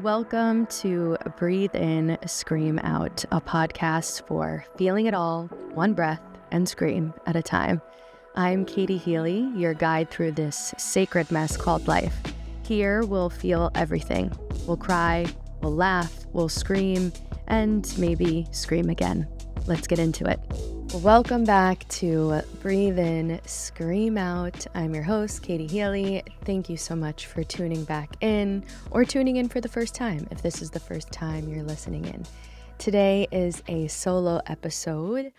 Welcome to Breathe In, Scream Out, a podcast for feeling it all, one breath and scream at a time. I'm Katie Healy, your guide through this sacred mess called life. Here we'll feel everything. We'll cry, we'll laugh, we'll scream, and maybe scream again. Let's get into it. Welcome back to Breathe In, Scream Out. I'm your host, Katie Healy. Thank you so much for tuning back in or tuning in for the first time if this is the first time you're listening in. Today is a solo episode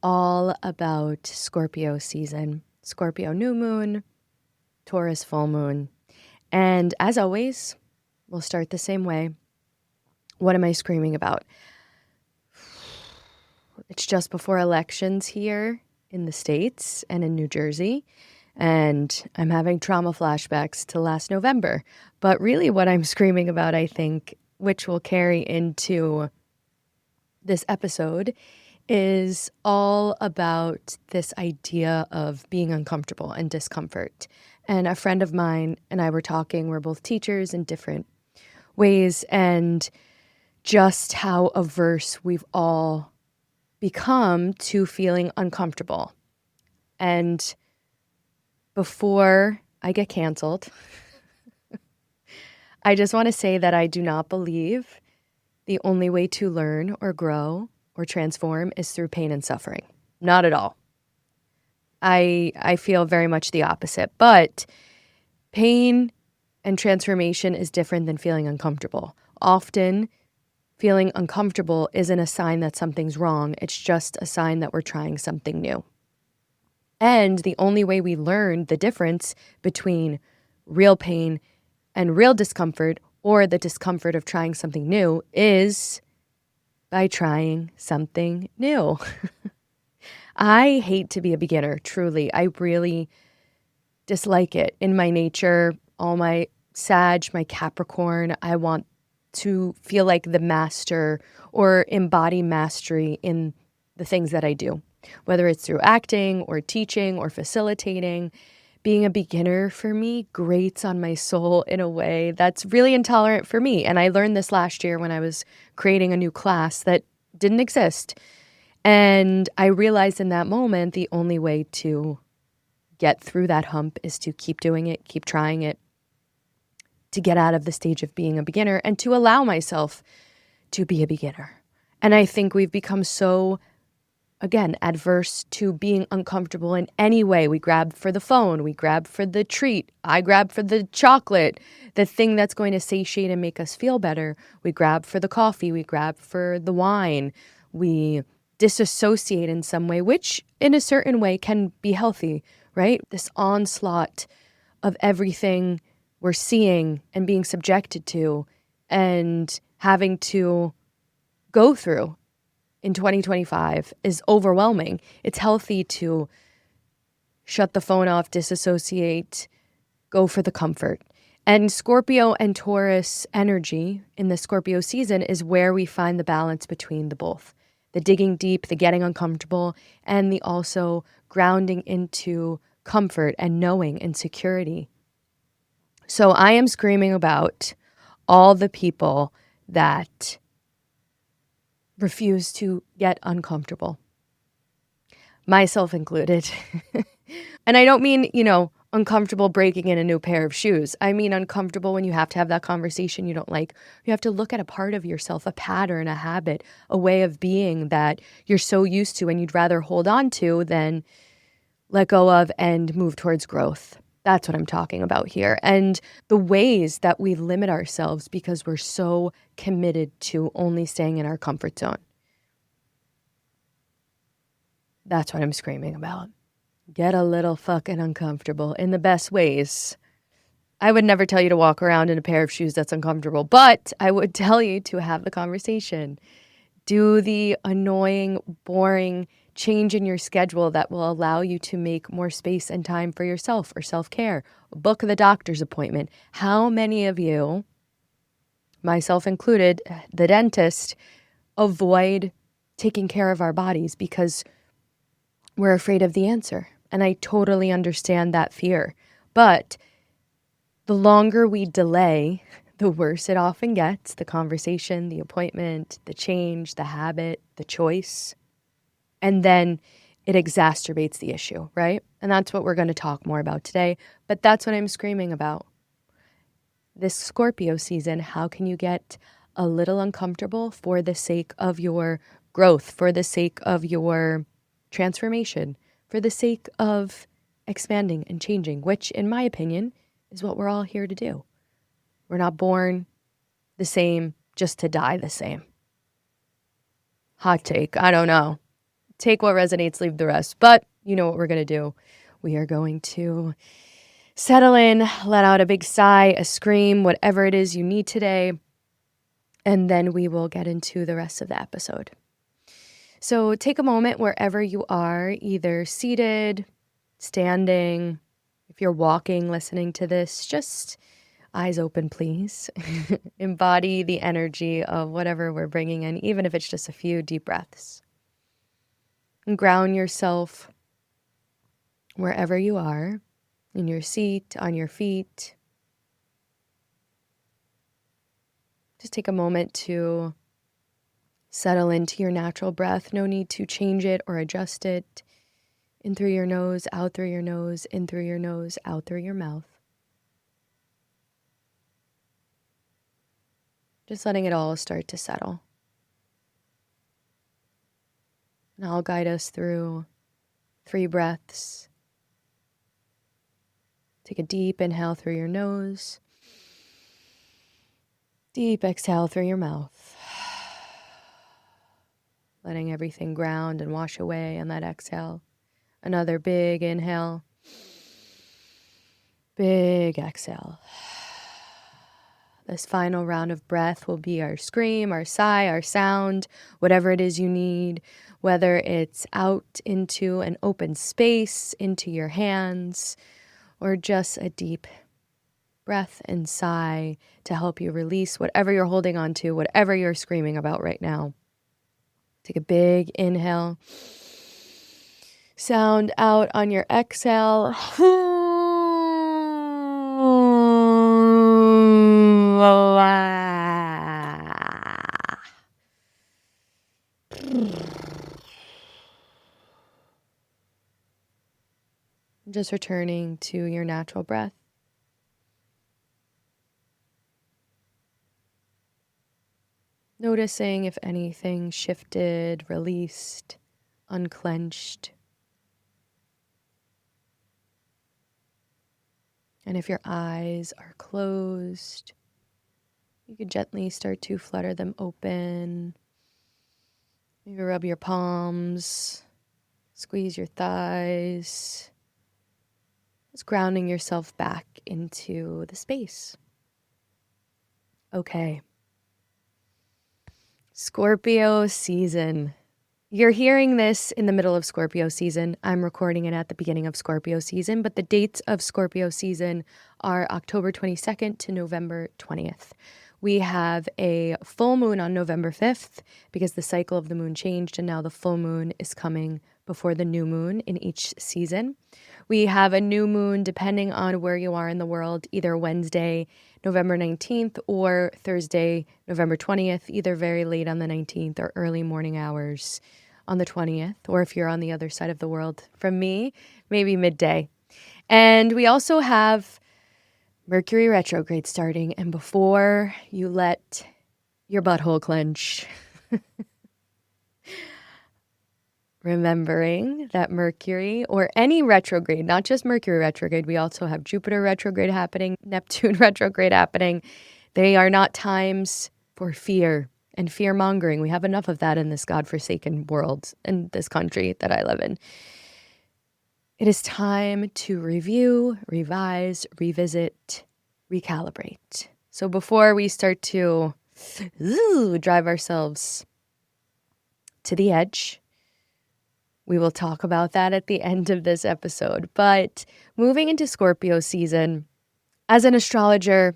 all about Scorpio season, Scorpio new moon, Taurus full moon. And as always, we'll start the same way. What am I screaming about? It's just before elections here in the States and in New Jersey, and I'm having trauma flashbacks to last November. But really what I'm screaming about, I think, which will carry into this episode, is all about this idea of being uncomfortable and discomfort. And a friend of mine and I were talking, we're both teachers in different ways, and just how averse we've all become to feeling uncomfortable. And before I get canceled, I just want to say that I do not believe the only way to learn or grow or transform is through pain and suffering. Not at all. I feel very much the opposite. But pain and transformation is different than feeling uncomfortable. Often, feeling uncomfortable isn't a sign that something's wrong. It's just a sign that we're trying something new. And the only way we learn the difference between real pain and real discomfort, or the discomfort of trying something new, is by trying something new. I hate to be a beginner, truly. I really dislike it. In my nature, all my Sag, my Capricorn, I want to feel like the master or embody mastery in the things that I do, whether it's through acting or teaching or facilitating. Being a beginner for me grates on my soul in a way that's really intolerant for me. And I learned this last year when I was creating a new class that didn't exist. And I realized in that moment, the only way to get through that hump is to keep doing it, keep trying it, to get out of the stage of being a beginner and to allow myself to be a beginner. And I think we've become so, again, adverse to being uncomfortable in any way. We grab for the phone, we grab for the treat, I grab for the chocolate, the thing that's going to satiate and make us feel better. We grab for the coffee, we grab for the wine, we disassociate in some way, which in a certain way can be healthy, right? This onslaught of everything we're seeing and being subjected to and having to go through in 2025 is overwhelming. It's healthy to shut the phone off, disassociate, go for the comfort. And Scorpio and Taurus energy in the Scorpio season is where we find the balance between the both. The digging deep, the getting uncomfortable, and the also grounding into comfort and knowing and security. So I am screaming about all the people that refuse to get uncomfortable, myself included. And I don't mean, uncomfortable breaking in a new pair of shoes. I mean uncomfortable when you have to have that conversation you don't like. You have to look at a part of yourself, a pattern, a habit, a way of being that you're so used to and you'd rather hold on to than let go of and move towards growth. That's what I'm talking about here. And the ways that we limit ourselves because we're so committed to only staying in our comfort zone. That's what I'm screaming about. Get a little fucking uncomfortable in the best ways. I would never tell you to walk around in a pair of shoes that's uncomfortable, but I would tell you to have the conversation. Do the annoying, boring change in your schedule that will allow you to make more space and time for yourself or self-care. Book the doctor's appointment. How many of you, myself included, the dentist, avoid taking care of our bodies because we're afraid of the answer? And I totally understand that fear. But the longer we delay the worse it often gets, the conversation, the appointment, the change, the habit, the choice. And then it exacerbates the issue, right? And that's what we're going to talk more about today. But that's what I'm screaming about. This Scorpio season, how can you get a little uncomfortable for the sake of your growth, for the sake of your transformation, for the sake of expanding and changing, which in my opinion is what we're all here to do. We're not born the same just to die the same. Hot take, I don't know. Take what resonates, leave the rest. But you know what we're going to do. We are going to settle in, let out a big sigh, a scream, whatever it is you need today. And then we will get into the rest of the episode. So take a moment wherever you are, either seated, standing, if you're walking, listening to this, just eyes open, please. Embody the energy of whatever we're bringing in, even if it's just a few deep breaths. And ground yourself wherever you are, in your seat, on your feet. Just take a moment to settle into your natural breath. No need to change it or adjust it. In through your nose, out through your nose, in through your nose, out through your mouth. Just letting it all start to settle. And I'll guide us through 3 breaths. Take a deep inhale through your nose. Deep exhale through your mouth. Letting everything ground and wash away on that exhale. Another big inhale. Big exhale. This final round of breath will be our scream, our sigh, our sound, whatever it is you need, whether it's out into an open space, into your hands, or just a deep breath and sigh to help you release whatever you're holding on to, whatever you're screaming about right now. Take a big inhale. Sound out on your exhale. Just returning to your natural breath. Noticing if anything shifted, released, unclenched. And if your eyes are closed, you could gently start to flutter them open. Maybe rub your palms, squeeze your thighs. Just grounding yourself back into the space. Okay. Scorpio season. You're hearing this in the middle of Scorpio season. I'm recording it at the beginning of Scorpio season, but the dates of Scorpio season are October 22nd to November 20th. We have a full moon on November 5th because the cycle of the moon changed and now the full moon is coming before the new moon in each season. We have a new moon depending on where you are in the world, either Wednesday, November 19th or Thursday, November 20th, either very late on the 19th or early morning hours on the 20th, or if you're on the other side of the world from me, maybe midday. And we also have Mercury retrograde starting, and before you let your butthole clench, remembering that Mercury, or any retrograde, not just Mercury retrograde, we also have Jupiter retrograde happening, Neptune retrograde happening. They are not times for fear and fear-mongering. We have enough of that in this godforsaken world, in this country that I live in. It is time to review, revise, revisit, recalibrate. So before we start to drive ourselves to the edge, we will talk about that at the end of this episode. But moving into Scorpio season, as an astrologer,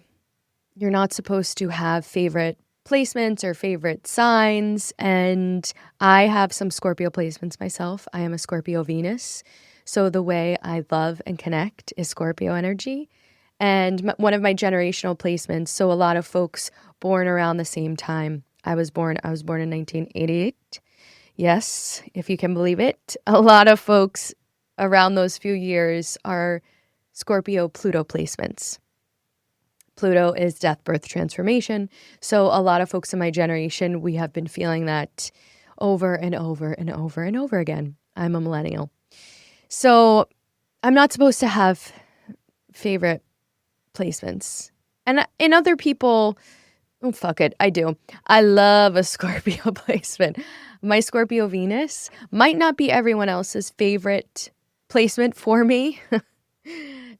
you're not supposed to have favorite placements or favorite signs. And I have some Scorpio placements myself. I am a Scorpio Venus. So the way I love and connect is Scorpio energy. and one of my generational placements. So a lot of folks born around the same time. I was born in 1988. Yes, if you can believe it. A lot of folks around those few years are Scorpio Pluto placements. Pluto is death, birth, transformation. So a lot of folks in my generation, we have been feeling that over and over and over and over again. I'm a millennial. So I'm not supposed to have favorite placements. And in other people, oh, fuck it, I do. I love a Scorpio placement. My Scorpio Venus might not be everyone else's favorite placement for me,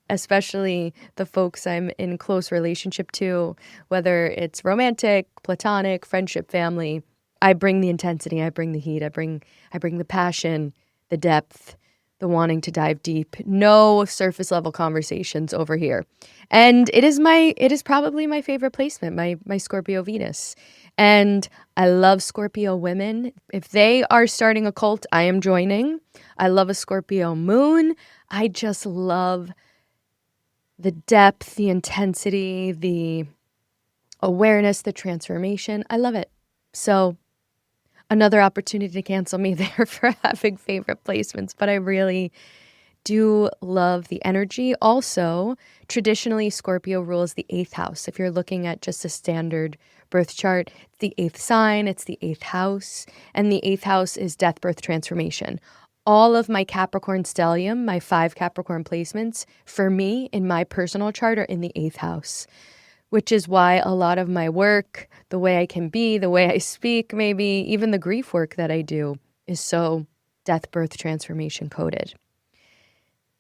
especially the folks I'm in close relationship to, whether it's romantic, platonic, friendship, family. I bring the intensity, I bring the heat, I bring the passion, the depth, the wanting to dive deep. No surface level conversations over here. And it is probably my favorite placement, my Scorpio Venus. And I love Scorpio women. If they are starting a cult, I am joining. I love a Scorpio moon. I just love the depth, the intensity, the awareness, the transformation. I love it. So another opportunity to cancel me there for having favorite placements, but I really do love the energy. Also, traditionally, Scorpio rules the 8th house. If you're looking at just a standard birth chart, it's the 8th sign, it's the 8th house, and the 8th house is death, birth, transformation. All of my Capricorn stellium, my 5 Capricorn placements, for me, in my personal chart, are in the 8th house, which is why a lot of my work, the way I can be, the way I speak, maybe even the grief work that I do is so death, birth, transformation coded.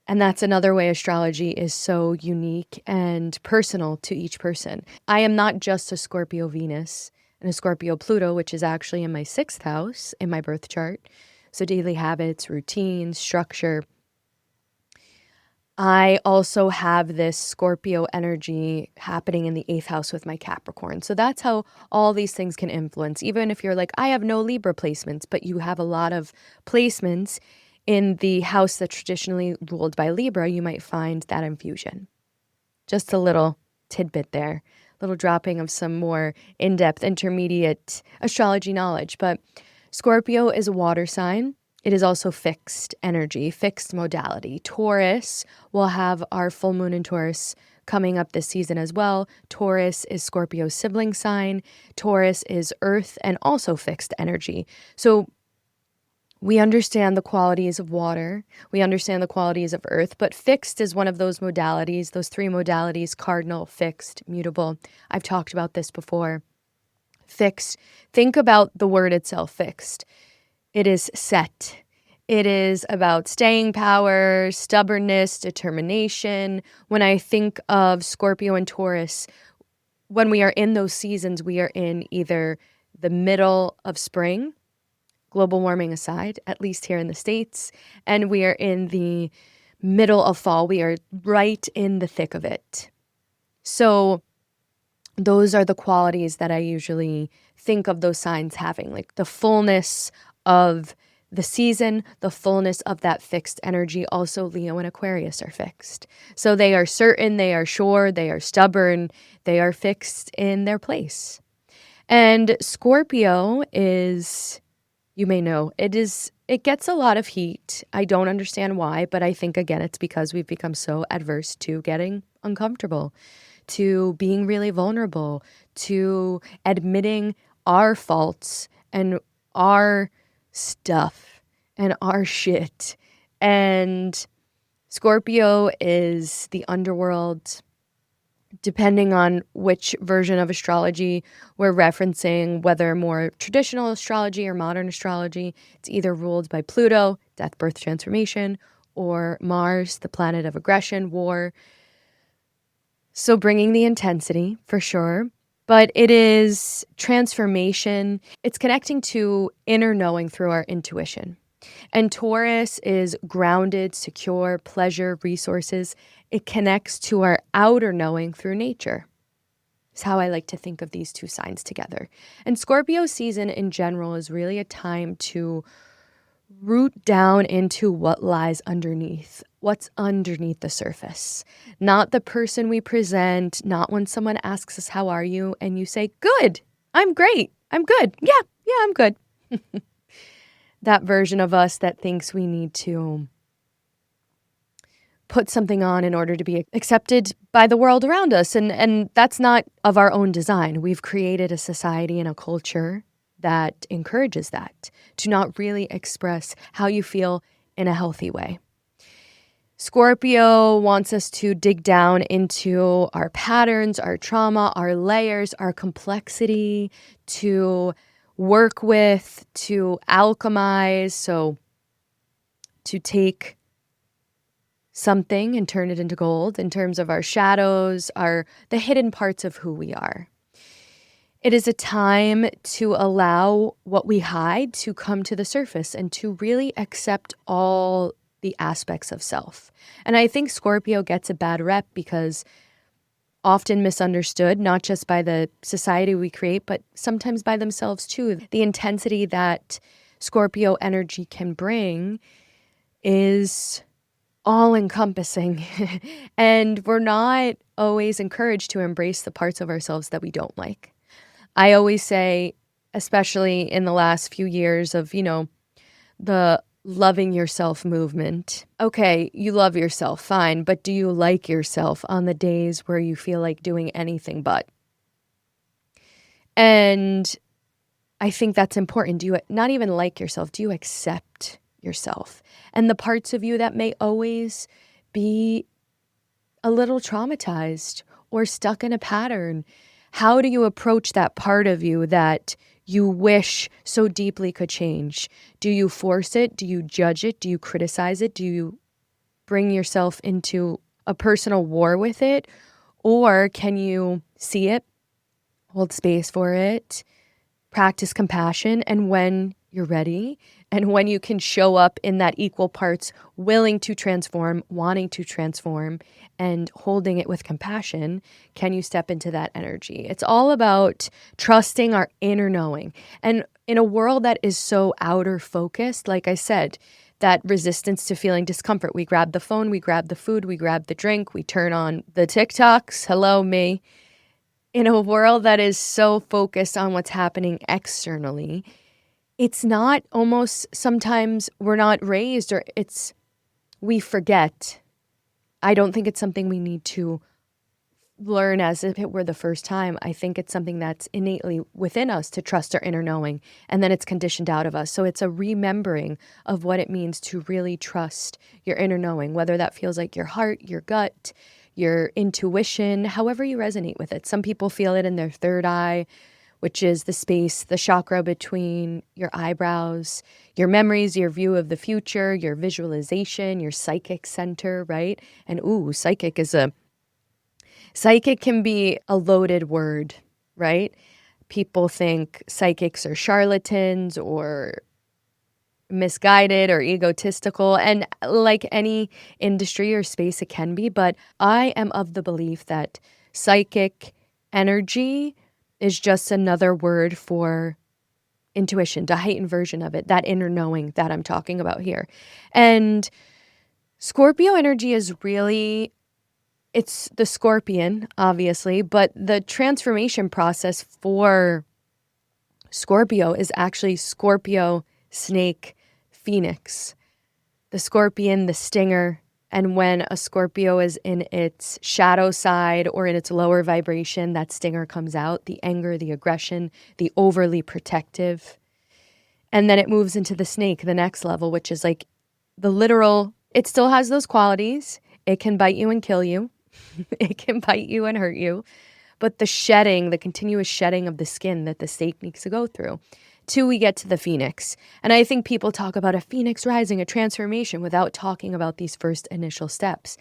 And that's another way astrology is so unique and personal to each person. I am not just a Scorpio Venus and a Scorpio Pluto, which is actually in my 6th house in my birth chart. So daily habits, routines, structure. I also have this Scorpio energy happening in the 8th house with my Capricorn. So that's how all these things can influence. Even if you're like, I have no Libra placements, but you have a lot of placements in the house that's traditionally ruled by Libra, you might find that infusion. Just a little tidbit there, a little dropping of some more in-depth intermediate astrology knowledge. But Scorpio is a water sign. It is also fixed energy, fixed modality. Taurus will have our full moon in Taurus coming up this season as well. Taurus is Scorpio's sibling sign. Taurus is earth and also fixed energy. So we understand the qualities of water. We understand the qualities of earth, but fixed is one of those modalities, those 3 modalities: cardinal, fixed, mutable. I've talked about this before. Fixed. Think about the word itself, fixed. It is set. It is about staying power, stubbornness, determination. When I think of Scorpio and Taurus, when we are in those seasons, we are in either the middle of spring, global warming aside, at least here in the States, and we are in the middle of fall. We are right in the thick of it. So those are the qualities that I usually think of those signs having, like the fullness of the season, the fullness of that fixed energy. Also, Leo and Aquarius are fixed. So they are certain, they are sure, they are stubborn, they are fixed in their place. And Scorpio is, you may know, it gets a lot of heat. I don't understand why, but I think, again, it's because we've become so adverse to getting uncomfortable, to being really vulnerable, to admitting our faults and our stuff and our shit. And Scorpio is the underworld. Depending on which version of astrology we're referencing, whether more traditional astrology or modern astrology, it's either ruled by Pluto, death, birth, transformation, or Mars, the planet of aggression, war. So bringing the intensity for sure, but it is transformation. It's connecting to inner knowing through our intuition. And Taurus is grounded, secure, pleasure, resources. It connects to our outer knowing through nature. It's how I like to think of these 2 signs together. And Scorpio season in general is really a time to root down into what lies underneath, what's underneath the surface. Not the person we present, not when someone asks us, how are you? And you say, good, I'm great, I'm good. Yeah, I'm good. That version of us that thinks we need to put something on in order to be accepted by the world around us. And that's not of our own design. We've created a society and a culture that encourages that, to not really express how you feel in a healthy way. Scorpio wants us to dig down into our patterns, our trauma, our layers, our complexity, to work with, to alchemize, so to take something and turn it into gold in terms of our shadows, the hidden parts of who we are. It is a time to allow what we hide to come to the surface and to really accept all the aspects of self. And I think Scorpio gets a bad rep because often misunderstood, not just by the society we create, but sometimes by themselves too. The intensity that Scorpio energy can bring is all-encompassing, and we're not always encouraged to embrace the parts of ourselves that we don't like. I always say, especially in the last few years of, the loving yourself movement. Okay, you love yourself, fine, but do you like yourself on the days where you feel like doing anything but? And I think that's important. Do you not even like yourself? Do you accept yourself? And the parts of you that may always be a little traumatized or stuck in a pattern, how do you approach that part of you that you wish so deeply could change? Do you force it? Do you judge it? Do you criticize it? Do you bring yourself into a personal war with it? Or can you see it, hold space for it, practice compassion, and when you're ready, and when you can show up in that equal parts, willing to transform, wanting to transform, and holding it with compassion, can you step into that energy? It's all about trusting our inner knowing. And in a world that is so outer focused, like I said, that resistance to feeling discomfort, we grab the phone, we grab the food, we grab the drink, we turn on the TikToks, hello me. In a world that is so focused on what's happening externally, it's not almost sometimes we're not raised or we forget. I don't think it's something we need to learn as if it were the first time. I think it's something that's innately within us to trust our inner knowing, and then it's conditioned out of us. So it's a remembering of what it means to really trust your inner knowing, whether that feels like your heart, your gut, your intuition, however you resonate with it. Some people feel it in their third eye, which is the space, the chakra between your eyebrows, your memories, your view of the future, your visualization, your psychic center, right? And psychic can be a loaded word, right? People think psychics are charlatans or misguided or egotistical, and like any industry or space it can be, but I am of the belief that psychic energy is just another word for intuition, the heightened version of it, that inner knowing that I'm talking about here. And Scorpio energy is really, it's the scorpion, obviously, but the transformation process for Scorpio is actually Scorpio, snake, phoenix, the scorpion, the stinger. And when a Scorpio is in its shadow side or in its lower vibration, that stinger comes out, the anger, the aggression, the overly protective. And then it moves into the snake, the next level, which is like the literal, it still has those qualities. It can bite you and kill you. It can bite you and hurt you. But the shedding, the continuous shedding of the skin that the snake needs to go through. Till we get to the phoenix. And I think people talk about a phoenix rising, a transformation, without talking about these first initial steps.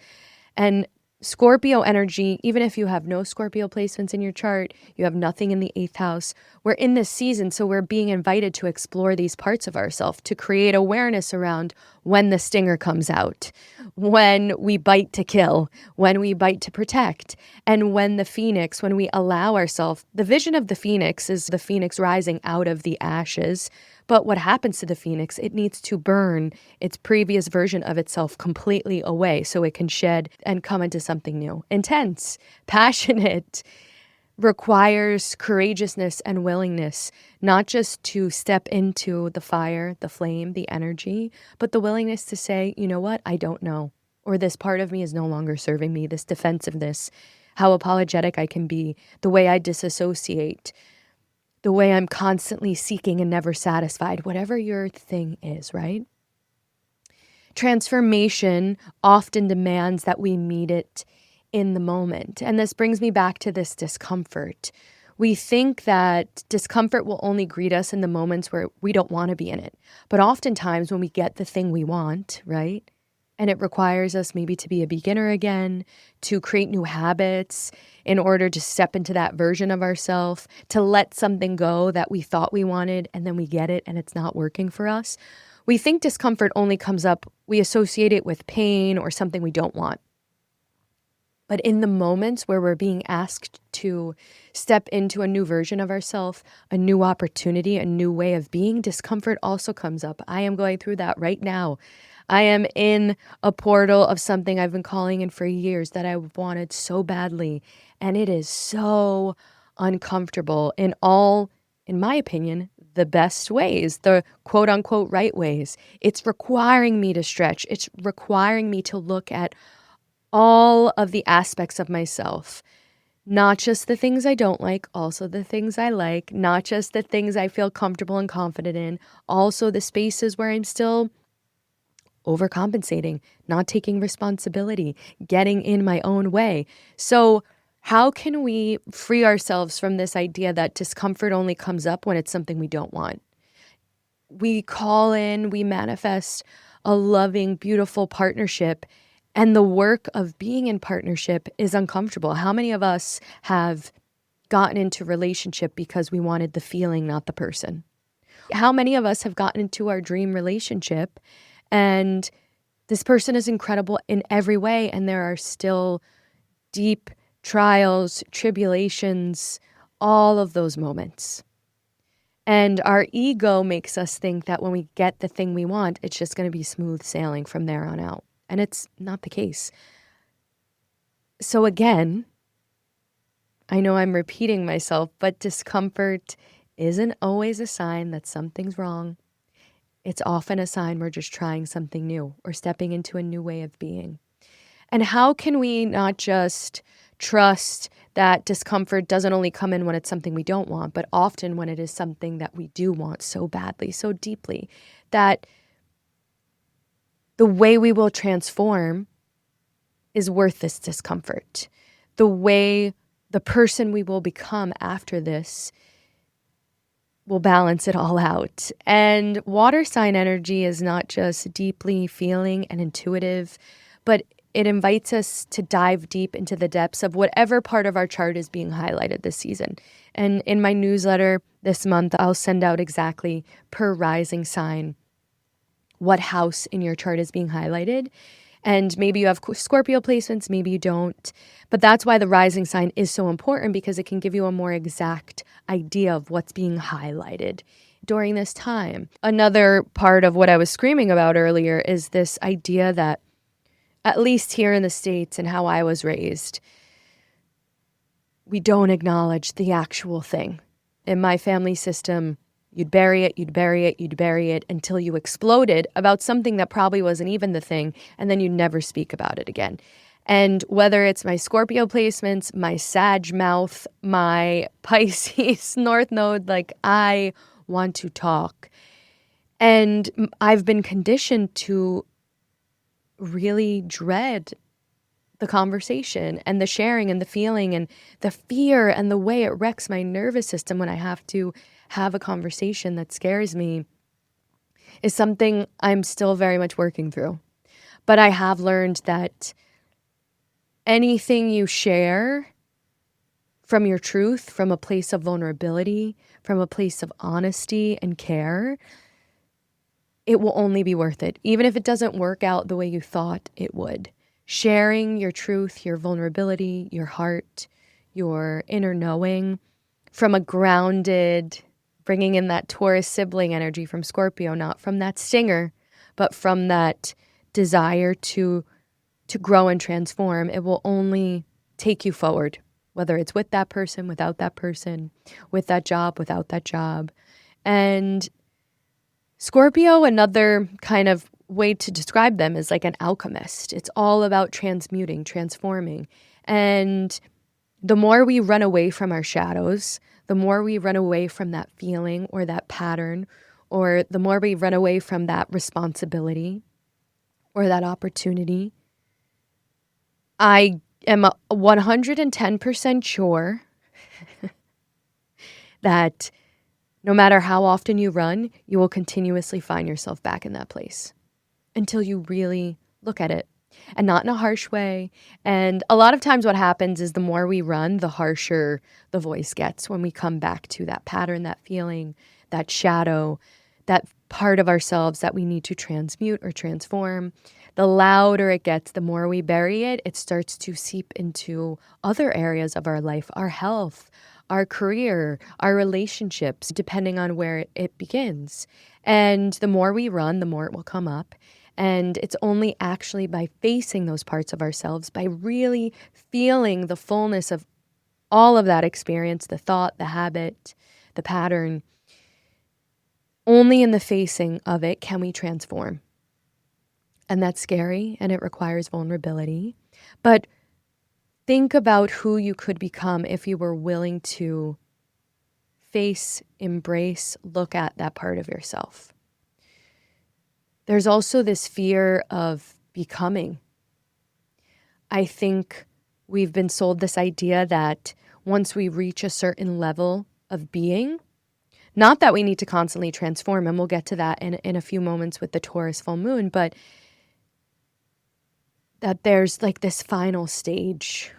And Scorpio energy, even if you have no Scorpio placements in your chart, you have nothing in the 8th house, we're in this season, so we're being invited to explore these parts of ourselves, to create awareness around when the stinger comes out, when we bite to kill, when we bite to protect, and when the phoenix, when we allow ourselves, the vision of the phoenix is the phoenix rising out of the ashes, But what happens to the phoenix? It needs to burn its previous version of itself completely away so it can shed and come into something new. Intense, passionate, requires courageousness and willingness, not just to step into the fire, the flame, the energy, but the willingness to say, you know what, I don't know. Or this part of me is no longer serving me, this defensiveness, how apologetic I can be, the way I disassociate, the way I'm constantly seeking and never satisfied, whatever your thing is, right? Transformation often demands that we meet it in the moment. And this brings me back to this discomfort. We think that discomfort will only greet us in the moments where we don't want to be in it. But oftentimes when we get the thing we want, right? And it requires us maybe to be a beginner again, to create new habits in order to step into that version of ourselves, to let something go that we thought we wanted and then we get it and it's not working for us. We think discomfort only comes up, we associate it with pain or something we don't want. But in the moments where we're being asked to step into a new version of ourselves, a new opportunity, a new way of being, discomfort also comes up. I am going through that right now. I am in a portal of something I've been calling in for years that I wanted so badly. And it is so uncomfortable in all, in my opinion, the best ways, the quote unquote right ways. It's requiring me to stretch. It's requiring me to look at all of the aspects of myself, not just the things I don't like, also the things I like, not just the things I feel comfortable and confident in, also the spaces where I'm still overcompensating, not taking responsibility, getting in my own way. So how can we free ourselves from this idea that discomfort only comes up when it's something we don't want? We call in, we manifest a loving, beautiful partnership, and the work of being in partnership is uncomfortable. How many of us have gotten into relationship because we wanted the feeling, not the person? How many of us have gotten into our dream relationship and this person is incredible in every way, and there are still deep trials, tribulations, all of those moments. And our ego makes us think that when we get the thing we want, it's just going to be smooth sailing from there on out. And it's not the case. So again, I know I'm repeating myself, but discomfort isn't always a sign that something's wrong. It's often a sign we're just trying something new or stepping into a new way of being. And how can we not just trust that discomfort doesn't only come in when it's something we don't want, but often when it is something that we do want so badly, so deeply, that the way we will transform is worth this discomfort. The way the person we will become after this will balance it all out. And water sign energy is not just deeply feeling and intuitive, but it invites us to dive deep into the depths of whatever part of our chart is being highlighted this season. And in my newsletter this month, I'll send out exactly per rising sign what house in your chart is being highlighted. And maybe you have Scorpio placements, maybe you don't. But that's why the rising sign is so important, because it can give you a more exact idea of what's being highlighted during this time. Another part of what I was screaming about earlier is this idea that, at least here in the States and how I was raised, we don't acknowledge the actual thing. In my family system, you'd bury it, you'd bury it, you'd bury it until you exploded about something that probably wasn't even the thing, and then you'd never speak about it again. And whether it's my Scorpio placements, my Sag mouth, my Pisces North Node, like, I want to talk. And I've been conditioned to really dread the conversation and the sharing and the feeling and the fear and the way it wrecks my nervous system when I have to have a conversation that scares me is something I'm still very much working through. But I have learned that anything you share from your truth, from a place of vulnerability, from a place of honesty and care, it will only be worth it, even if it doesn't work out the way you thought it would. Sharing your truth, your vulnerability, your heart, your inner knowing from a grounded, bringing in that Taurus sibling energy from Scorpio, not from that stinger, but from that desire to grow and transform. It will only take you forward, whether it's with that person, without that person, with that job, without that job. And Scorpio, another kind of way to describe them is like an alchemist. It's all about transmuting, transforming. And the more we run away from our shadows, the more we run away from that feeling or that pattern, or the more we run away from that responsibility or that opportunity, I am 110% sure that no matter how often you run, you will continuously find yourself back in that place until you really look at it, and not in a harsh way. And a lot of times what happens is the more we run, the harsher the voice gets when we come back to that pattern, that feeling, that shadow, that part of ourselves that we need to transmute or transform. The louder it gets, the more we bury it, it starts to seep into other areas of our life, our health, our career, our relationships, depending on where it begins. And the more we run, the more it will come up. And it's only actually by facing those parts of ourselves, by really feeling the fullness of all of that experience, the thought, the habit, the pattern, only in the facing of it can we transform. And that's scary and it requires vulnerability. But think about who you could become if you were willing to face, embrace, look at that part of yourself. There's also this fear of becoming. I think we've been sold this idea that once we reach a certain level of being, not that we need to constantly transform, and we'll get to that in a few moments with the Taurus full moon, but that there's like this final stage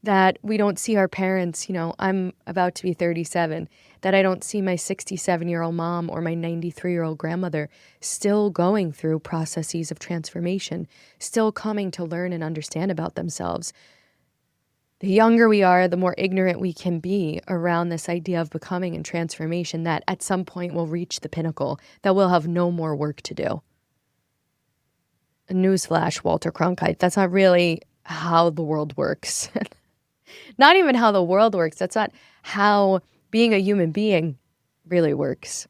that we don't see our parents. I'm about to be 37, that I don't see my 67-year-old mom or my 93-year-old grandmother still going through processes of transformation, still coming to learn and understand about themselves. The younger we are, the more ignorant we can be around this idea of becoming and transformation, that at some point we'll reach the pinnacle, that we'll have no more work to do. A newsflash, Walter Cronkite, that's not really how the world works. Not even how the world works. That's not how being a human being really works.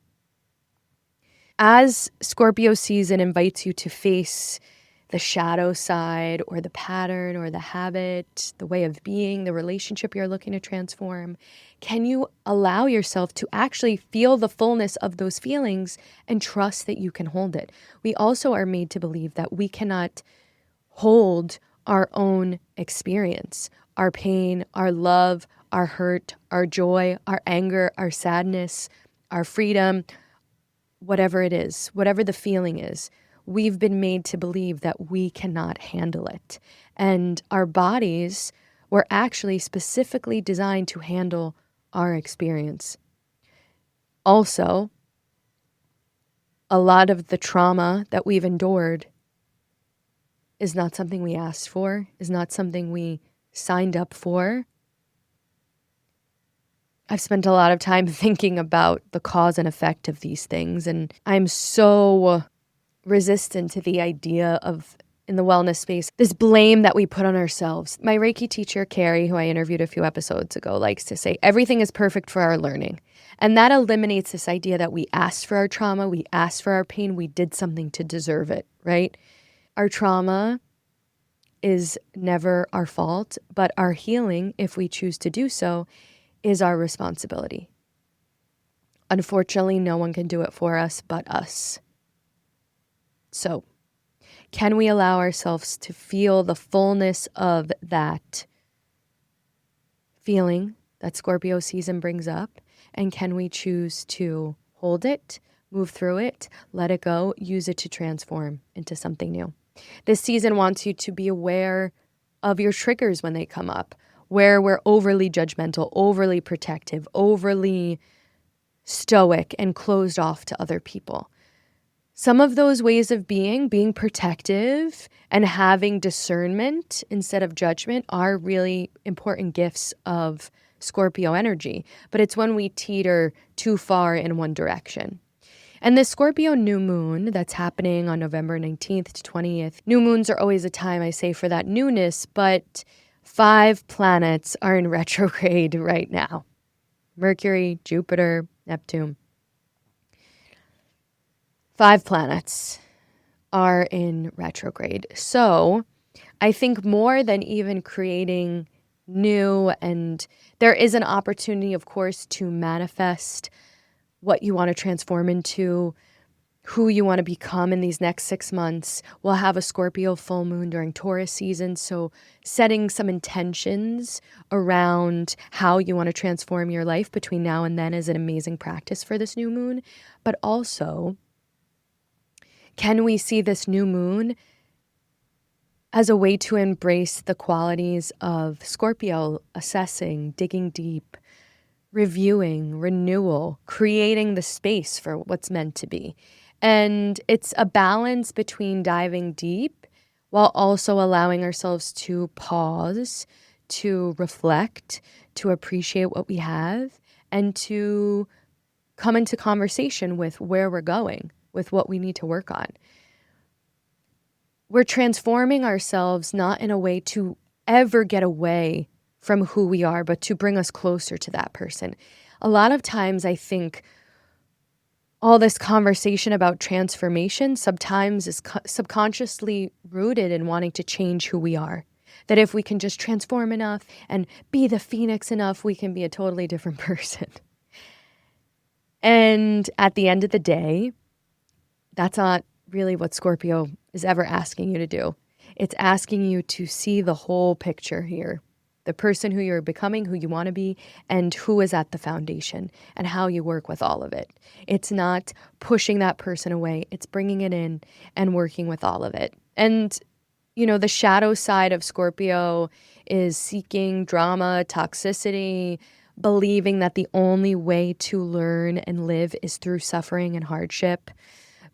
As Scorpio season invites you to face the shadow side or the pattern or the habit, the way of being, the relationship you're looking to transform, can you allow yourself to actually feel the fullness of those feelings and trust that you can hold it? We also are made to believe that we cannot hold our own experience, our pain, our love, our hurt, our joy, our anger, our sadness, our freedom, whatever it is, whatever the feeling is. We've been made to believe that we cannot handle it. And our bodies were actually specifically designed to handle our experience. Also, a lot of the trauma that we've endured is not something we asked for, is not something we signed up for. I've spent a lot of time thinking about the cause and effect of these things, and I'm so resistant to the idea of, in the wellness space, this blame that we put on ourselves. My Reiki teacher, Carrie, who I interviewed a few episodes ago, likes to say, everything is perfect for our learning. And that eliminates this idea that we asked for our trauma, we asked for our pain, we did something to deserve it, right? Our trauma is never our fault, but our healing, if we choose to do so, is our responsibility. Unfortunately, no one can do it for us but us. So, can we allow ourselves to feel the fullness of that feeling that Scorpio season brings up? And can we choose to hold it, move through it, let it go, use it to transform into something new? This season wants you to be aware of your triggers when they come up, where we're overly judgmental, overly protective, overly stoic, and closed off to other people. Some of those ways of being protective and having discernment instead of judgment, are really important gifts of Scorpio energy, but it's when we teeter too far in one direction. And this Scorpio new moon that's happening on November 19th to 20th, new moons are always a time I say for that newness, but 5 planets are in retrograde right now. Mercury, Jupiter, Neptune. 5 planets are in retrograde. So I think more than even creating new, and there is an opportunity, of course, to manifest what you want to transform into, who you want to become in these next 6 months. We'll have a Scorpio full moon during Taurus season, so setting some intentions around how you want to transform your life between now and then is an amazing practice for this new moon. But also, can we see this new moon as a way to embrace the qualities of Scorpio, assessing, digging deep, reviewing, renewal, creating the space for what's meant to be. And it's a balance between diving deep while also allowing ourselves to pause, to reflect, to appreciate what we have, and to come into conversation with where we're going, with what we need to work on. We're transforming ourselves not in a way to ever get away from who we are, but to bring us closer to that person. A lot of times I think all this conversation about transformation sometimes is subconsciously rooted in wanting to change who we are. That if we can just transform enough and be the phoenix enough, we can be a totally different person. And at the end of the day, that's not really what Scorpio is ever asking you to do. It's asking you to see the whole picture here. The person who you're becoming, who you want to be, and who is at the foundation, and how you work with all of it. It's not pushing that person away. It's bringing it in and working with all of it. And, the shadow side of Scorpio is seeking drama, toxicity, believing that the only way to learn and live is through suffering and hardship,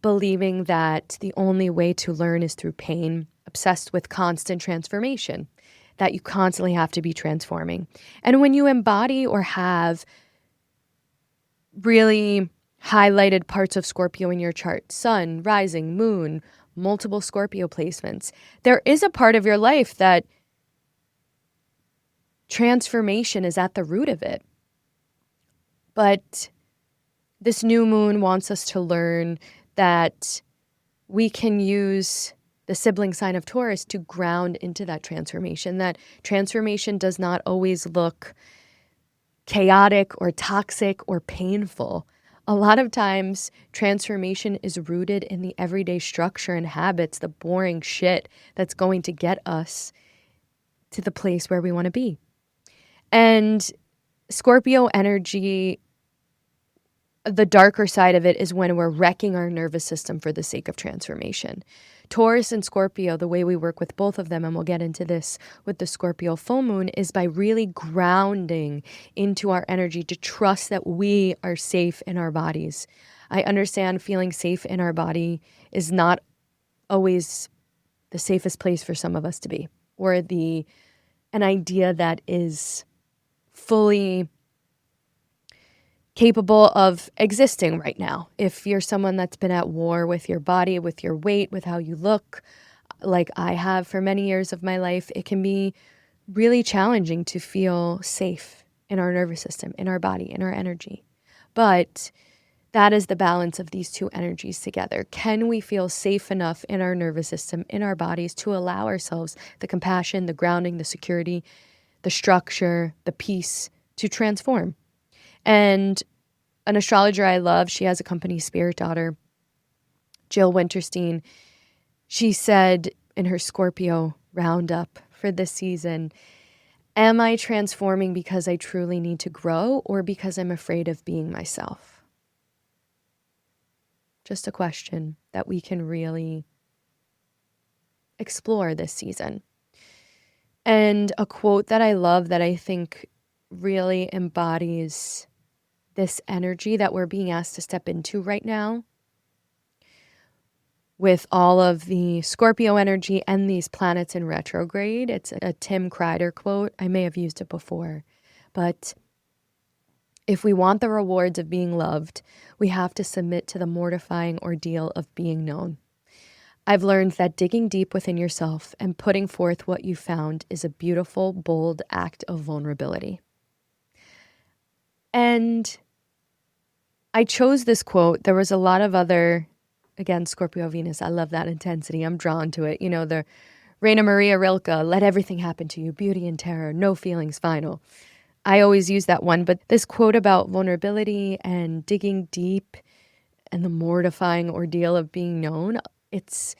believing that the only way to learn is through pain, obsessed with constant transformation, that you constantly have to be transforming. And when you embody or have really highlighted parts of Scorpio in your chart, sun, rising, moon, multiple Scorpio placements, there is a part of your life that transformation is at the root of it. But this new moon wants us to learn that we can use the sibling sign of Taurus to ground into that transformation. That transformation does not always look chaotic or toxic or painful. A lot of times, transformation is rooted in the everyday structure and habits, the boring shit that's going to get us to the place where we want to be. And Scorpio energy, the darker side of it is when we're wrecking our nervous system for the sake of transformation. Taurus and Scorpio, the way we work with both of them, and we'll get into this with the Scorpio full moon, is by really grounding into our energy to trust that we are safe in our bodies. I understand feeling safe in our body is not always the safest place for some of us to be, or an idea that is fully capable of existing right now. If you're someone that's been at war with your body, with your weight, with how you look, like I have for many years of my life, it can be really challenging to feel safe in our nervous system, in our body, in our energy. But that is the balance of these two energies together. Can we feel safe enough in our nervous system, in our bodies, to allow ourselves the compassion, the grounding, the security, the structure, the peace to transform? And an astrologer I love, she has a company, Spirit Daughter, Jill Winterstein. She said in her Scorpio roundup for this season, am I transforming because I truly need to grow or because I'm afraid of being myself? Just a question that we can really explore this season. And a quote that I love that I think really embodies this energy that we're being asked to step into right now with all of the Scorpio energy and these planets in retrograde. It's a Tim Kreider quote. I may have used it before, But if we want the rewards of being loved, we have to submit to the mortifying ordeal of being known. I've learned that digging deep within yourself and putting forth what you found is a beautiful, bold act of vulnerability. And I chose this quote. There was a lot of other, again, Scorpio Venus. I love that intensity. I'm drawn to it. You know, the Raina Maria Rilke, let everything happen to you, beauty and terror, no feelings final. I always use that one, but this quote about vulnerability and digging deep and the mortifying ordeal of being known, it's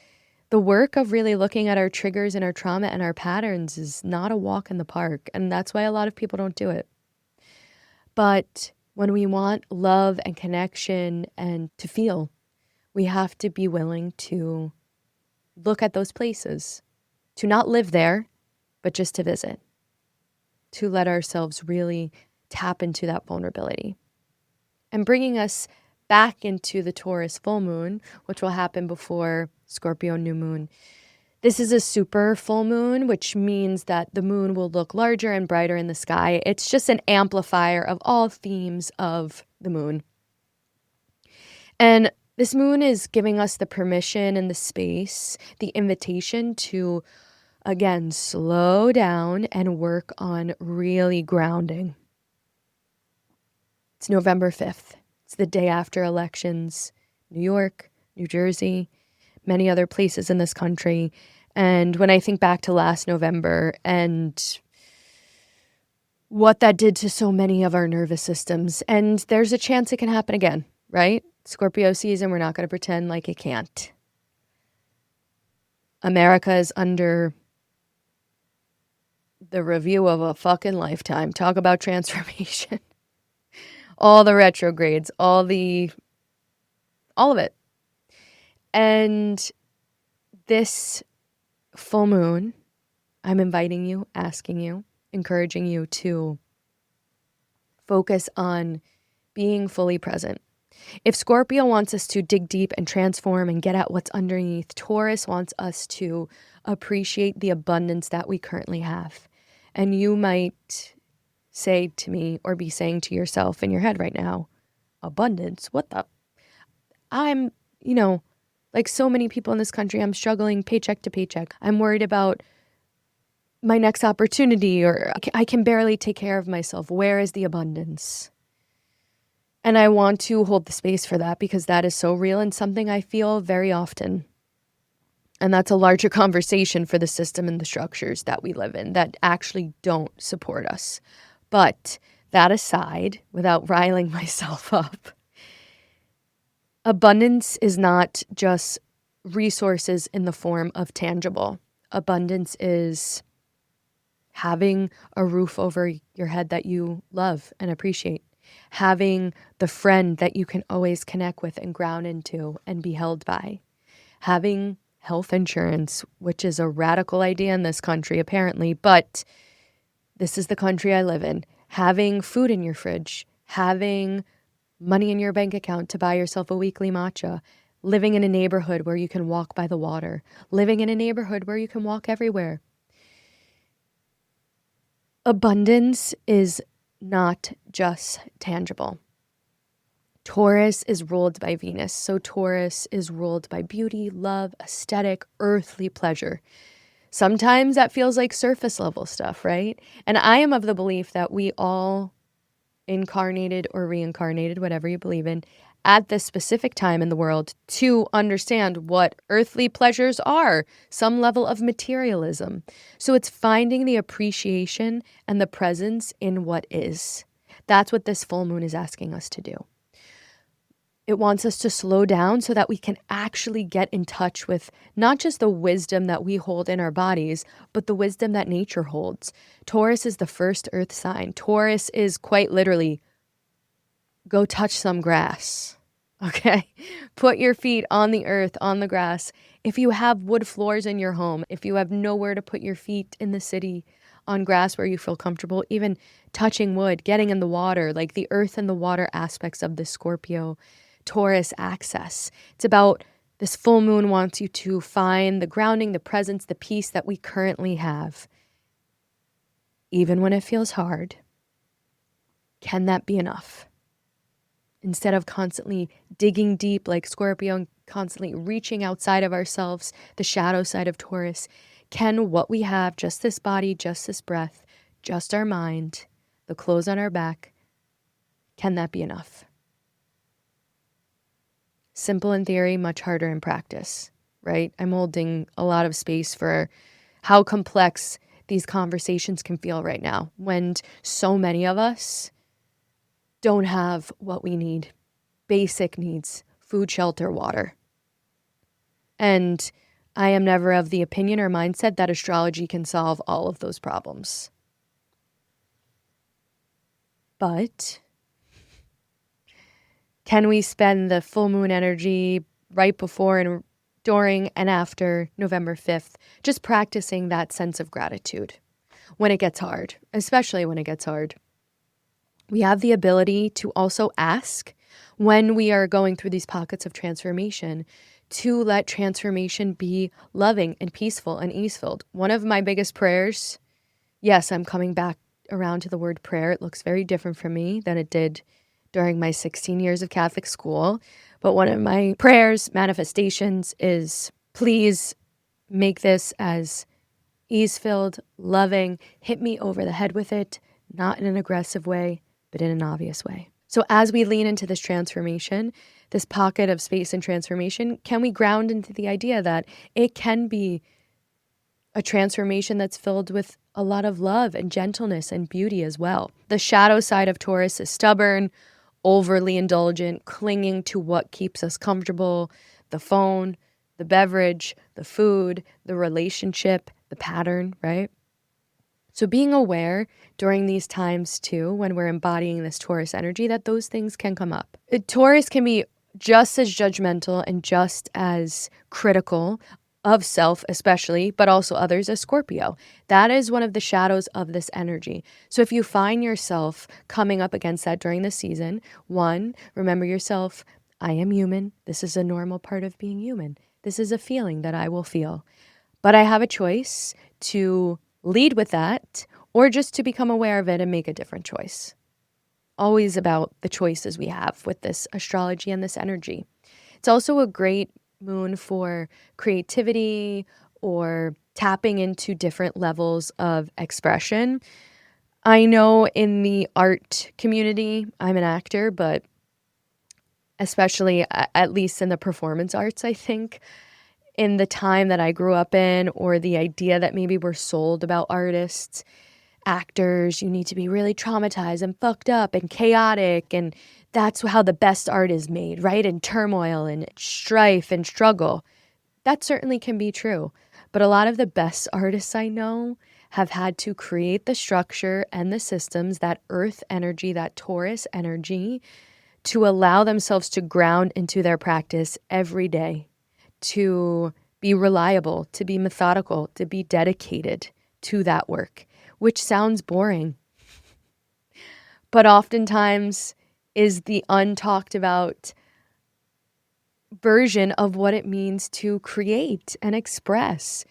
the work of really looking at our triggers and our trauma and our patterns is not a walk in the park. And that's why a lot of people don't do it. But when we want love and connection and to feel, we have to be willing to look at those places, to not live there, but just to visit, to let ourselves really tap into that vulnerability. And bringing us back into the Taurus full moon, which will happen before Scorpio new moon. This is a super full moon, which means that the moon will look larger and brighter in the sky. It's just an amplifier of all themes of the moon. And this moon is giving us the permission and the space, the invitation to, again, slow down and work on really grounding. It's November 5th. It's the day after elections, New York, New Jersey, many other places in this country. And when I think back to last November and what that did to so many of our nervous systems, and there's a chance it can happen again, right? Scorpio season, we're not going to pretend like it can't. America is under the review of a fucking lifetime. Talk about transformation. All the retrogrades, all of it. And this full moon, I'm inviting you, asking you, encouraging you to focus on being fully present. If Scorpio wants us to dig deep and transform and get at what's underneath, Taurus wants us to appreciate the abundance that we currently have. And you might say to me or be saying to yourself in your head right now, abundance? What the? I'm, like so many people in this country, I'm struggling paycheck to paycheck. I'm worried about my next opportunity, or I can barely take care of myself. Where is the abundance? And I want to hold the space for that because that is so real and something I feel very often. And that's a larger conversation for the system and the structures that we live in that actually don't support us. But that aside, without riling myself up, abundance is not just resources in the form of tangible. Abundance is having a roof over your head that you love and appreciate. Having the friend that you can always connect with and ground into and be held by. Having health insurance, which is a radical idea in this country apparently, but this is the country I live in. Having food in your fridge. Having money in your bank account to buy yourself a weekly matcha. Living in a neighborhood where you can walk by the water. Living in a neighborhood where you can walk everywhere. Abundance is not just tangible. Taurus is ruled by Venus, so Taurus is ruled by beauty, love, aesthetic, earthly pleasure. Sometimes that feels like surface level stuff, right? And I am of the belief that we all incarnated or reincarnated, whatever you believe in, at this specific time in the world to understand what earthly pleasures are, some level of materialism. So it's finding the appreciation and the presence in what is. That's what this full moon is asking us to do. It wants us to slow down so that we can actually get in touch with not just the wisdom that we hold in our bodies, but the wisdom that nature holds. Taurus is the first earth sign. Taurus is quite literally, go touch some grass, okay? Put your feet on the earth, on the grass. If you have wood floors in your home, if you have nowhere to put your feet in the city on grass where you feel comfortable, even touching wood, getting in the water, like the earth and the water aspects of the Scorpio Taurus access. It's about this full moon wants you to find the grounding, the presence, the peace that we currently have. Even when it feels hard, Can that be enough? Instead of constantly digging deep like Scorpio and constantly reaching outside of ourselves, the shadow side of Taurus, can what we have, just this body, just this breath, just our mind, the clothes on our back, can that be enough? Simple in theory, much harder in practice, right? I'm holding a lot of space for how complex these conversations can feel right now when so many of us don't have what we need. Basic needs: food, shelter, water. And I am never of the opinion or mindset that astrology can solve all of those problems. But can we spend the full moon energy right before and during and after November 5th just practicing that sense of gratitude when it gets hard, especially when it gets hard? We have the ability to also ask when we are going through these pockets of transformation to let transformation be loving and peaceful and ease-filled. One of my biggest prayers, yes, I'm coming back around to the word prayer. It looks very different for me than it did during my 16 years of Catholic school. But one of my prayers, manifestations, is please make this as ease-filled, loving, hit me over the head with it, not in an aggressive way, but in an obvious way. So as we lean into this transformation, this pocket of space and transformation, can we ground into the idea that it can be a transformation that's filled with a lot of love and gentleness and beauty as well? The shadow side of Taurus is stubborn, overly indulgent, clinging to what keeps us comfortable: the phone, the beverage, the food, the relationship, the pattern, right? So being aware during these times too, when we're embodying this Taurus energy, that those things can come up. Taurus can be just as judgmental and just as critical of self especially, but also others, as Scorpio. That is one of the shadows of this energy. So if you find yourself coming up against that during the season, one, remember yourself: I am human. This is a normal part of being human. This is a feeling that I will feel. But I have a choice to lead with that or just to become aware of it and make a different choice. Always about the choices we have with this astrology and this energy. It's also a great moon for creativity or tapping into different levels of expression. I know in the art community, I'm an actor, but especially at least in the performance arts, I think, in the time that I grew up in, or the idea that maybe we're sold about artists, actors, you need to be really traumatized and fucked up and chaotic, and that's how the best art is made, right? And turmoil and strife and struggle. That certainly can be true. But a lot of the best artists I know have had to create the structure and the systems, that earth energy, that Taurus energy, to allow themselves to ground into their practice every day, to be reliable, to be methodical, to be dedicated to that work, which sounds boring, but oftentimes is the untalked about version of what it means to create and express.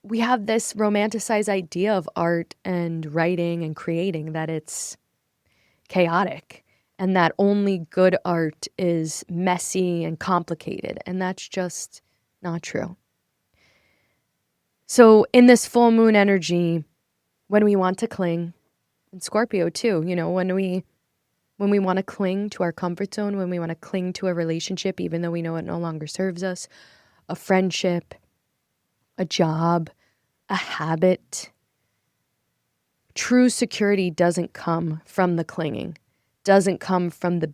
We have this romanticized idea of art and writing and creating, that it's chaotic and that only good art is messy and complicated. And that's just not true. So in this full moon energy, when we want to cling, and Scorpio too, when we want to cling to our comfort zone, when we want to cling to a relationship, even though we know it no longer serves us, a friendship, a job, a habit, true security doesn't come from the clinging, doesn't come from the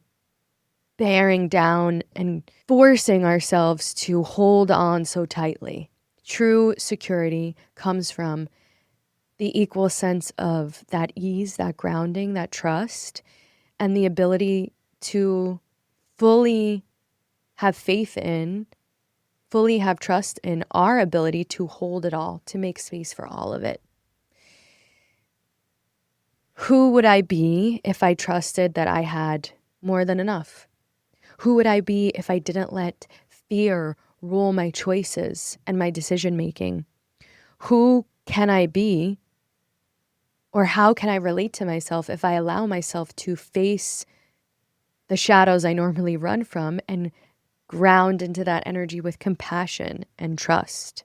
bearing down and forcing ourselves to hold on so tightly. True security comes from the equal sense of that ease, that grounding, that trust, and the ability to fully have faith in, fully have trust in our ability to hold it all, to make space for all of it. Who would I be if I trusted that I had more than enough? Who would I be if I didn't let fear rule my choices and my decision making? Who can I be, Or how can I relate to myself if I allow myself to face the shadows I normally run from and ground into that energy with compassion and trust?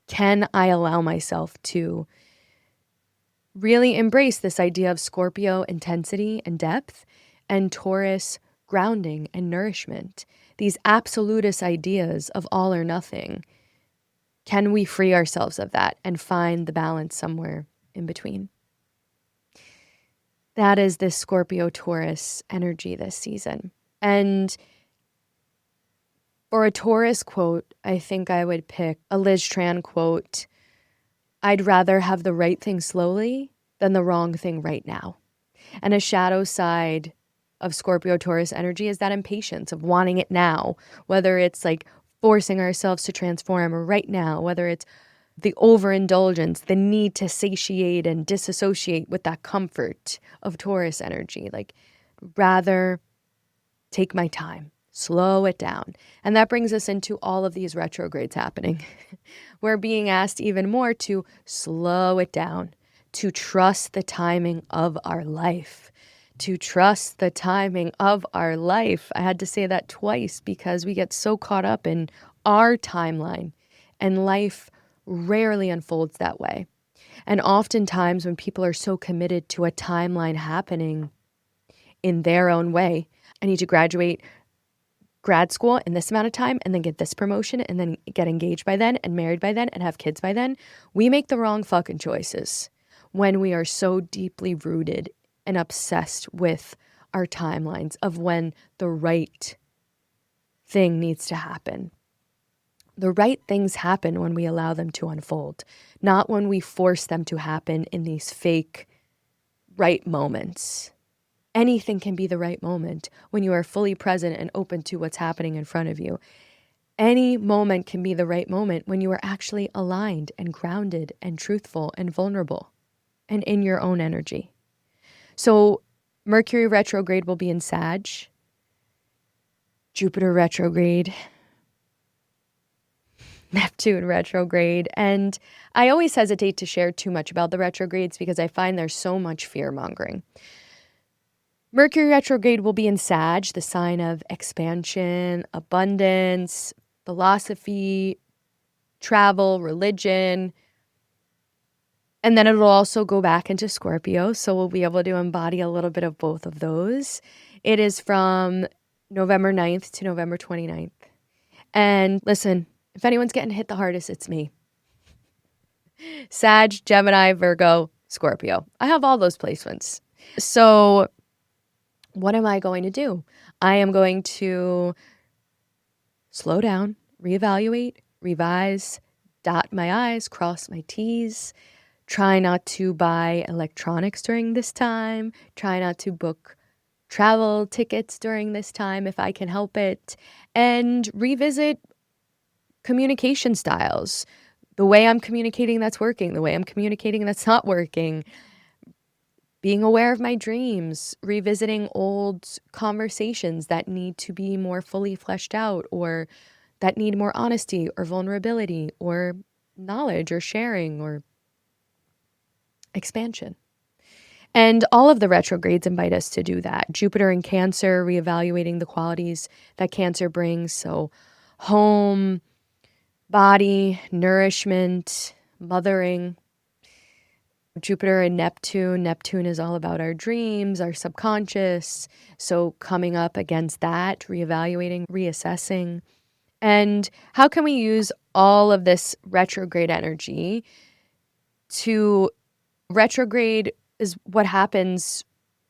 Can I allow myself to really embrace this idea of Scorpio intensity and depth and Taurus grounding and nourishment? These absolutist ideas of all or nothing. Can we free ourselves of that and find the balance somewhere in between? That is this Scorpio Taurus energy this season. And for a Taurus quote, I think I would pick a Liz Tran quote: "I'd rather have the right thing slowly than the wrong thing right now." And a shadow side of Scorpio Taurus energy is that impatience of wanting it now, whether it's like forcing ourselves to transform right now, whether it's the overindulgence, the need to satiate and disassociate with that comfort of Taurus energy. Like, rather take my time, slow it down. And that brings us into all of these retrogrades happening. We're being asked even more to slow it down, to trust the timing of our life, to trust the timing of our life. I had to say that twice because we get so caught up in our timeline, and life rarely unfolds that way. And oftentimes when people are so committed to a timeline happening in their own way, I need to graduate grad school in this amount of time and then get this promotion and then get engaged by then and married by then and have kids by then, we make the wrong fucking choices when we are so deeply rooted and obsessed with our timelines of when the right thing needs to happen. The right things happen when we allow them to unfold, not when we force them to happen in these fake right moments. Anything can be the right moment when you are fully present and open to what's happening in front of you. Any moment can be the right moment when you are actually aligned and grounded and truthful and vulnerable and in your own energy. So Mercury retrograde will be in Sag, Jupiter retrograde, Neptune retrograde. And I always hesitate to share too much about the retrogrades because I find there's so much fear mongering. Mercury retrograde will be in Sag, the sign of expansion, abundance, philosophy, travel, religion. And then it'll also go back into Scorpio, so we'll be able to embody a little bit of both of those. It is from November 9th to November 29th. And listen, if anyone's getting hit the hardest, it's me. Sag, Gemini, Virgo, Scorpio. I have all those placements. So what am I going to do? I am going to slow down, reevaluate, revise, dot my I's, cross my T's, try not to buy electronics during this time, try not to book travel tickets during this time if I can help it, and revisit communication styles. The way I'm communicating that's working, the way I'm communicating that's not working. Being aware of my dreams, revisiting old conversations that need to be more fully fleshed out or that need more honesty or vulnerability or knowledge or sharing or expansion. And all of the retrogrades invite us to do that. Jupiter in Cancer, reevaluating the qualities that Cancer brings. So home, body, nourishment, mothering. Jupiter and Neptune. Neptune is all about our dreams, our subconscious. So coming up against that, reevaluating, reassessing. And how can we use all of this retrograde energy to retrograde is what happens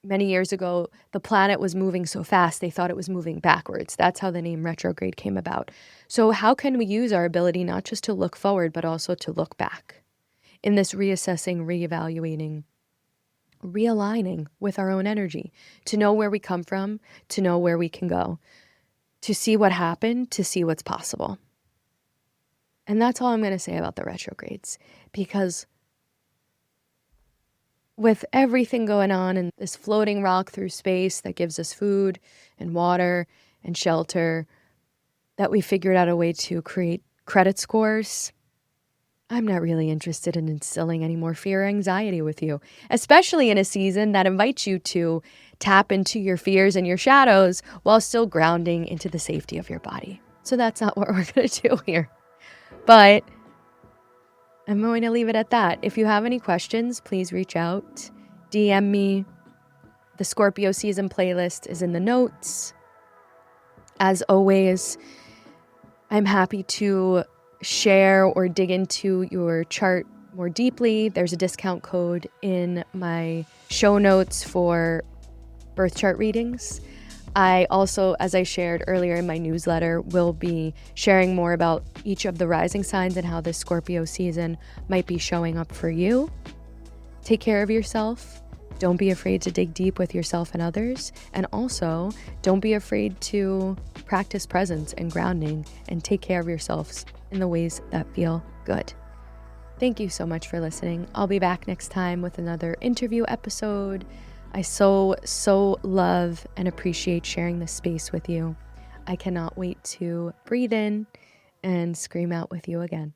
many years ago. The planet was moving so fast, they thought it was moving backwards. That's how the name retrograde came about. So how can we use our ability not just to look forward, but also to look back in this reassessing, reevaluating, realigning with our own energy, to know where we come from, to know where we can go, to see what happened, to see what's possible. And that's all I'm going to say about the retrogrades, because with everything going on and this floating rock through space that gives us food and water and shelter, that we figured out a way to create credit scores I'm not really interested in instilling any more fear or anxiety with you, especially in a season that invites you to tap into your fears and your shadows while still grounding into the safety of your body. So that's not what we're going to do here. But I'm going to leave it at that. If you have any questions, please reach out, DM me. The Scorpio season playlist is in the notes. As always, I'm happy to share or dig into your chart more deeply. There's a discount code in my show notes for birth chart readings. I also, as I shared earlier in my newsletter, will be sharing more about each of the rising signs and how this Scorpio season might be showing up for you. Take care of yourself. Don't be afraid to dig deep with yourself and others. And also, don't be afraid to practice presence and grounding and take care of yourselves in the ways that feel good. Thank you so much for listening. I'll be back next time with another interview episode. I so love and appreciate sharing this space with you. I cannot wait to breathe in and scream out with you again.